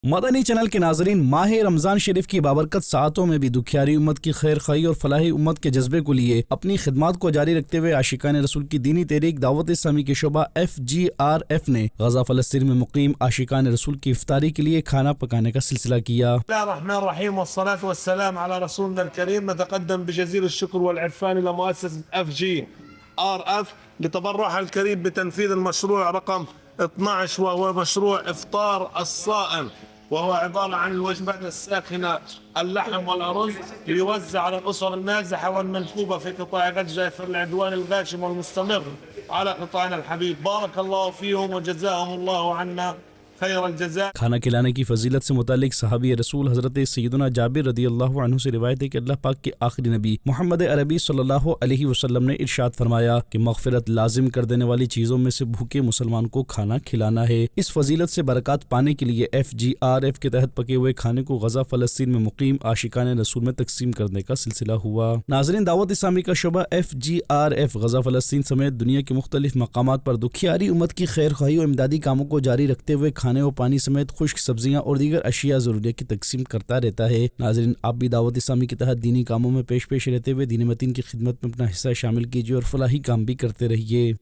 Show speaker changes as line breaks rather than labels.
Madani channel के नाजरीन, माह रमजान शरीफ की बाबरकत सातों में भी दुखियारी उम्मत की खैर खाई और फलाही उम्मत के जज्बे को लिए अपनी खिदमत को जारी रखते हुए आशिकान रसूल की दीनी तहरीक दावत इस्लामी के शोबा FGRF ने गजा फलस्तीन में मुकीम आशिकान रसूल की इफ्तारी के लिए खाना पकाने का सिलसिला किया।
لتبرعها الكريم بتنفيذ المشروع رقم 12 وهو مشروع إفطار الصائم، وهو عبارة عن الوجبات الساخنة اللحم والأرز ليوزع على الأسر النازحة والمنكوبة في قطاع غزة في العدوان الغاشم والمستمر على قطاعنا الحبيب. بارك الله فيهم وجزاهم الله عنا खैर अल-जज़ा।
खाना खिलाने की फजीलत से मुतालिक सहाबी रसूल हज़रत सैयदना जाबिर रदियल्लाहु अन्हु से रिवायत है कि अल्लाह पाक के आखिरी नबी मोहम्मद अरबी सल्लल्लाहु अलैहि वसल्लम ने इरशाद फरमाया कि मग़फ़िरत लाजिम कर देने वाली चीज़ों में से भूखे मुसलमान को खाना खिलाना है। इस फजीलत से बरकत पाने के लिए FGRF के तहत पके हुए खाने को गजा फ़लस्तीन में मुकीम आशिकान रसूल में तकसीम करने का सिलसिला हुआ। नाज़रीन, दावत इस्लामी का शोबा FGRF गजा फ़लस्तीन समेत दुनिया के मुख्तलिफ मकामात पर दुखियारी उम्मत की खैर खाई और इमदादी कामों को जारी रखते हुए खाने और पानी समेत खुश्क सब्जियां और दीगर अशिया ज़रूरिया की तकसीम करता रहता है। नाज़रीन, आप भी दावत इस्लामी के तहत दीनी कामों में पेश रहते हुए दीन मतीन की खिदमत में अपना हिस्सा शामिल कीजिए और फलाही काम भी करते रहिए।